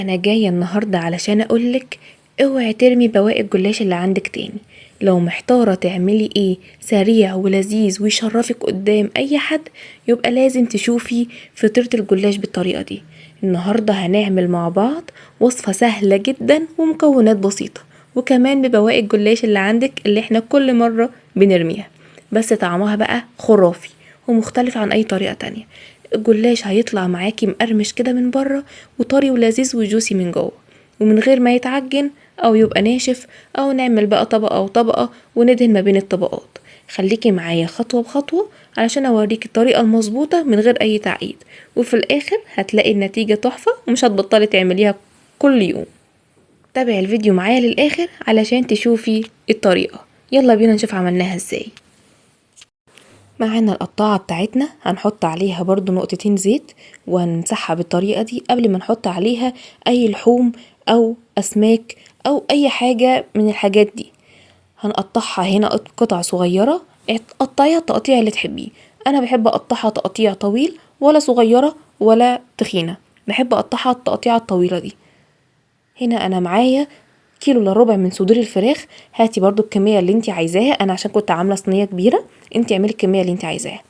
انا جايه النهارده علشان اقولك اوعي ترمي بواقي الجلاش اللي عندك تاني. لو محتاره تعملي ايه سريع ولذيذ ويشرفك قدام اي حد، يبقى لازم تشوفي فطيره الجلاش بالطريقه دي. النهارده هنعمل مع بعض وصفه سهله جدا ومكونات بسيطه، وكمان ببواقي الجلاش اللي عندك اللي احنا كل مره بنرميها، بس طعمها بقى خرافي ومختلف عن اي طريقه تانية. الجلاش هيطلع معاكي مقرمش كده من بره وطري ولذيذ وجوسي من جوه، ومن غير ما يتعجن او يبقى ناشف او نعمل بقى طبقة او طبقة وندهن ما بين الطبقات. خليكي معايا خطوة بخطوة علشان اوريكي الطريقة المظبوطة من غير اي تعقيد، وفي الاخر هتلاقي النتيجة تحفة ومش هتبطلي تعمليها كل يوم. تابعي الفيديو معايا للاخر علشان تشوفي الطريقة. يلا بينا نشوف عملناها ازاي. معانا القطاعة بتاعتنا هنحط عليها برضو نقطتين زيت وهنمسحها بالطريقة دي قبل ما نحط عليها اي لحوم او اسماك او اي حاجة من الحاجات دي. هنقطعها هنا قطع صغيرة، قطعيها التقطيع اللي تحبيه. انا بحب اقطعها تقطيع طويل، ولا صغيرة ولا تخينة، بحب اقطعها التقطيعة الطويلة دي. هنا انا معايا كيلو الا ربع من صدور الفراخ. هاتي برضو الكمية اللي انت عايزاها، انا عشان كنت عاملة صينية كبيرة، انت اعملي الكمية اللي انت عايزاها.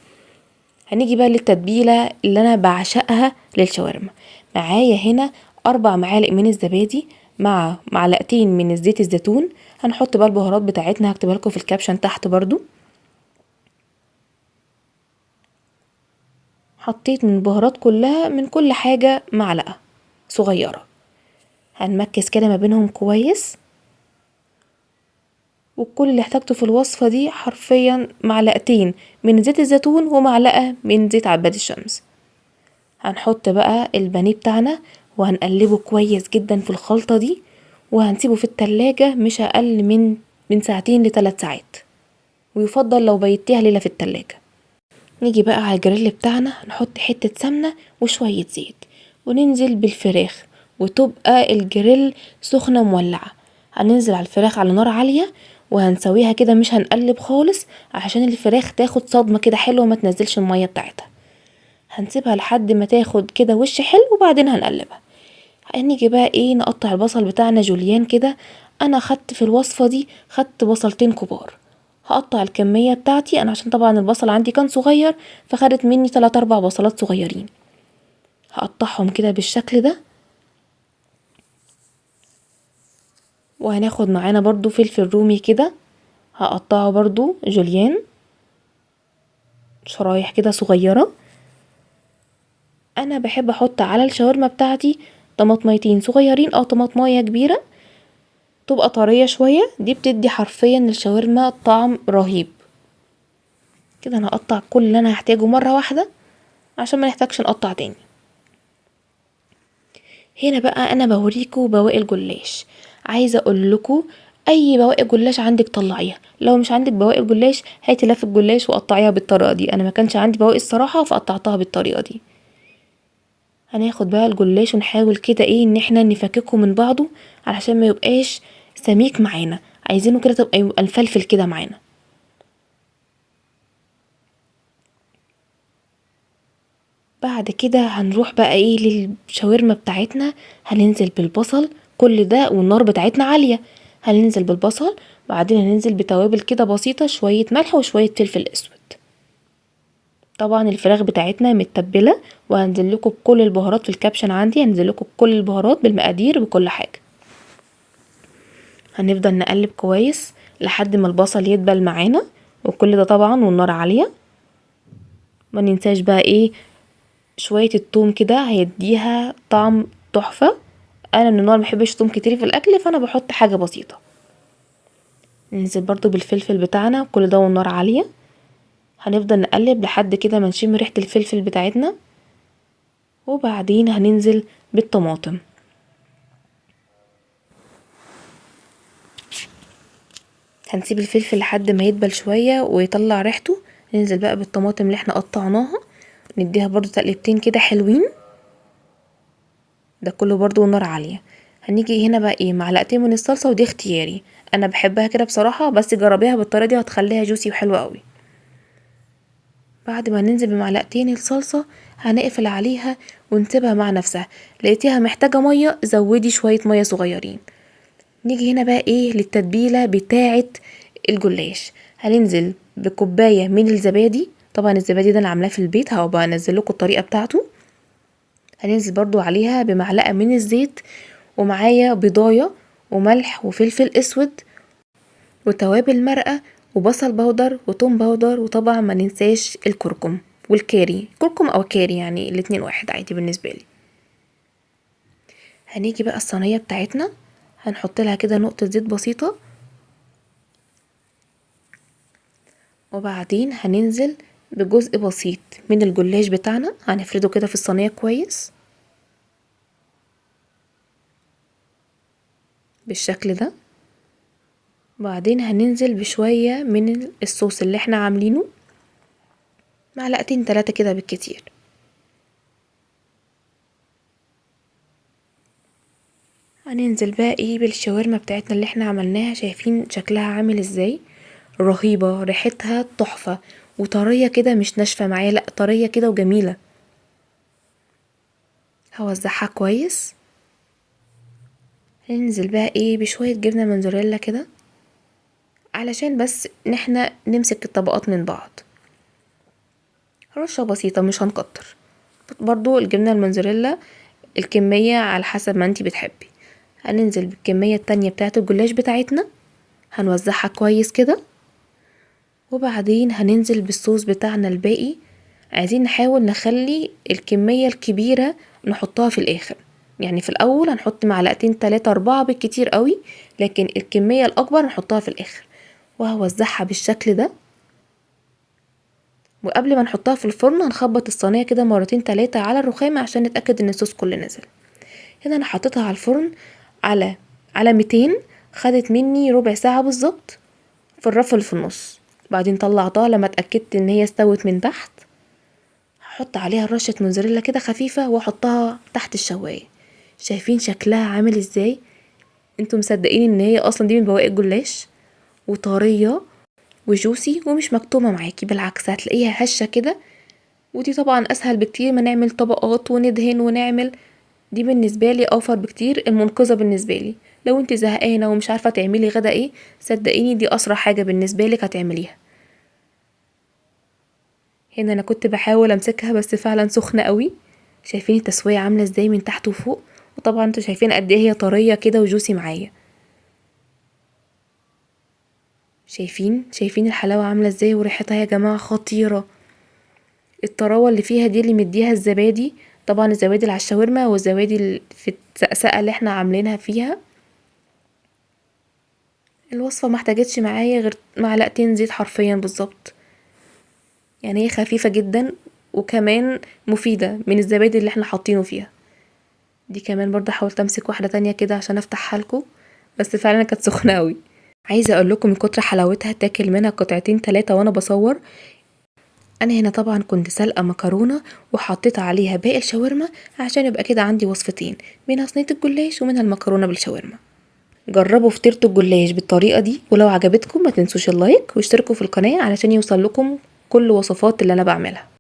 هنيجي بقى للتتبيلة اللي انا بعشقها للشاورما. معايا هنا 4 معالق من الزبادي مع معلقتين من الزيت الزيتون. هنحط بقى البهارات بتاعتنا، هكتبها لكم في الكابشن تحت برضو. حطيت من البهارات كلها من كل حاجة معلقة صغيرة. هنمكس كده ما بينهم كويس، وكل اللي احتاجته في الوصفة دي حرفيا معلقتين من زيت الزيتون ومعلقة من زيت عباد الشمس. هنحط بقى البانيه بتاعنا وهنقلبه كويس جدا في الخلطة دي، وهنسيبه في التلاجة مش اقل من ساعتين ل3 ساعات، ويفضل لو بيتيها ليلة في التلاجة. نيجي بقى على الجريل بتاعنا، هنحط حتة سمنة وشوية زيت وننزل بالفراخ، وتبقى الجريل سخنة مولعة. هننزل على الفراخ على نار عالية وهنسويها كده، مش هنقلب خالص عشان الفراخ تاخد صدمة كده حلوة ما تنزلش المية بتاعتها. هنسيبها لحد ما تاخد كده وش حلو وبعدين هنقلبها. هنيجي بقى ايه، نقطع البصل بتاعنا جوليان كده. انا خدت في الوصفة دي خدت بصلتين كبار. هقطع الكمية بتاعتي انا عشان طبعا البصل عندي كان صغير، فخدت مني 3-4 بصلات صغيرين. هقطعهم كده بالشكل ده. وهناخد معانا برضو فلفل رومي كده، هقطعه برضو جوليان شرايح كده صغيرة. انا بحب احط على الشاورما بتاعتي طماطميتين صغيرين او طماطمايه كبيرة تبقى طرية شوية، دي بتدي حرفيا للشاورما طعم رهيب. كده انا هقطع كل اللي انا هحتاجه مرة واحدة عشان ما نحتاجش نقطع تاني. هنا بقى انا بوريكوا بواقي الجلاش. عايزة اقول لكم اي بواقي جلاش عندك طلعيها، لو مش عندك بواقي جلاش هاتي لف الجلاش وقطعيها بالطريقة دي. انا ما كانش عندي بواقي الصراحة فقطعتها بالطريقة دي. هناخد بقى الجلاش ونحاول كده ايه ان احنا نفككه من بعضه علشان ما يبقاش سميك معانا، عايزينه كده يبقى الفلفل كده معانا. بعد كده هنروح بقى ايه للشاورما بتاعتنا. هننزل بالبصل كل ده والنار بتاعتنا عالية. هننزل بالبصل وبعدين هننزل بتوابل كده بسيطة، شوية ملح وشوية فلفل اسود. طبعا الفراخ بتاعتنا متبلة، وهنزل لكم بكل البهارات في الكابشن عندي، هنزل لكم بكل البهارات بالمقادير بكل حاجة. هنفضل نقلب كويس لحد ما البصل يدبل معانا، وكل ده طبعا والنار عالية. ما ننساش بقى ايه، شوية التوم كده هيديها طعم تحفة. انا من النوع محبش توم كتير في الاكل، فانا بحط حاجة بسيطة. ننزل برضو بالفلفل بتاعنا كل ده والنار عالية. هنفضل نقلب لحد كده ما نشم ريحة الفلفل بتاعتنا، وبعدين هننزل بالطماطم. هنسيب الفلفل لحد ما يدبل شوية ويطلع ريحته. ننزل بقى بالطماطم اللي احنا قطعناها، نديها برضو تقلبتين كده حلوين. ده كله برضو نار عالية. هنيجي هنا بقى ايه، معلقتين من الصلصة، ودي اختياري انا بحبها كده بصراحة، بس جربيها بالطريقة دي هتخليها جوسي وحلوة قوي. بعد ما ننزل بمعلقتين الصلصة هنقفل عليها ونسيبها مع نفسها. لقيتيها محتاجة مية زودي شوية مية صغيرين. نيجي هنا بقى ايه للتتبيلة بتاعة الجلاش. هننزل بكوباية من الزبادي، طبعا الزبادي ده انا عاملاه في البيت، هبقى انزل لكم الطريقة بتاعته. هننزل برضو عليها بمعلقة من الزيت، ومعايا بيضاية وملح وفلفل اسود وتوابل مرقة وبصل بودر وتوم بودر، وطبعا ما ننساش الكركم والكاري، كركم او كاري يعني الاتنين واحد عادي بالنسبة لي. هنيجي بقى الصينية بتاعتنا هنحط لها كده نقطة زيت بسيطة، وبعدين هننزل بجزء بسيط من الجلاش بتاعنا، هنفرده كده في الصينية كويس بالشكل ده. بعدين هننزل بشوية من الصوص اللي احنا عاملينه، معلقتين 3 كده بالكتير. هننزل بقى ايه بالشاورما بتاعتنا اللي احنا عملناها، شايفين شكلها عامل ازاي؟ رهيبة، ريحتها تحفة وطرية كده، مش ناشفة معايا، لا طرية كده وجميلة. هوزعها كويس. هننزل بقى ايه بشوية جبنة موتزاريلا كده علشان بس ان احنا نمسك الطبقات من بعض، رشة بسيطة مش هنكتر. برضو الجبنة الموتزاريلا الكمية على حسب ما انتي بتحبي. هننزل بالكمية التانية بتاعت الجلاش بتاعتنا، هنوزعها كويس كده. وبعدين هننزل بالصوص بتاعنا الباقي. عايزين نحاول نخلي الكمية الكبيرة نحطها في الاخر، يعني في الاول هنحط معلقتين 3 4 بالكتير قوي، لكن الكمية الاكبر نحطها في الاخر. وهوزعها بالشكل ده. وقبل ما نحطها في الفرن هنخبط الصينية كده مرتين 3 على الرخامة عشان نتأكد ان الصوص كله نزل. هنا انا حطيتها على الفرن على 200، خدت مني ربع ساعة بالظبط في الرف اللي في النص. بعدين طلعتها لما اتأكدت ان هي استوت من تحت. هحط عليها رشة موزاريلا كده خفيفة واحطها تحت الشواية. شايفين شكلها عامل ازاي؟ انتوا مصدقين ان هي اصلا دي من بواقي الجلاش؟ وطرية وجوسي ومش مكتومة معاكي، بالعكس هتلاقيها هشة كده. ودي طبعا اسهل بكتير ما نعمل طبقات وندهن ونعمل، دي بالنسبة لي اوفر بكتير، المنقذة بالنسبة لي. لو انت زهقانة ومش عارفة تعملي غدا ايه، صدقيني دي اسرع حاجة بالنسبة لك هتعمليها. هنا انا كنت بحاول امسكها بس فعلا سخنة قوي. شايفين التسوية عاملة ازاي من تحت وفوق؟ وطبعا انتوا شايفين قد ايه هي طرية كده وجوسي معايا. شايفين الحلاوة عاملة ازاي، وريحتها يا جماعة خطيرة. الطراوة اللي فيها دي اللي مديها الزبادي، طبعا الزبادي اللي على الشاورما والزبادي اللي في السقسقة اللي احنا عاملينها فيها. الوصفة ما احتاجتش معايا غير معلقتين زيت حرفيا بالظبط، يعني هي خفيفة جدا وكمان مفيدة من الزبادي اللي احنا حاطينه فيها. دي كمان برضه حاولت امسك واحدة تانية كده عشان افتحها لكم، بس فعلا كانت سخنة قوي. عايزة اقول لكم من كتر حلاوتها تاكل منها قطعتين 3 وانا بصور. انا هنا طبعا كنت سلقة مكرونة وحطيت عليها باقي الشاورما عشان يبقى كده عندي وصفتين، منها صينية الجلاش ومنها المكرونة بالشاورما. جربوا فطيرة الجلاش بالطريقة دي، ولو عجبتكم ما تنسوش اللايك واشتركوا في القناة علشان يوصل لكم كل وصفات اللي انا بعملها.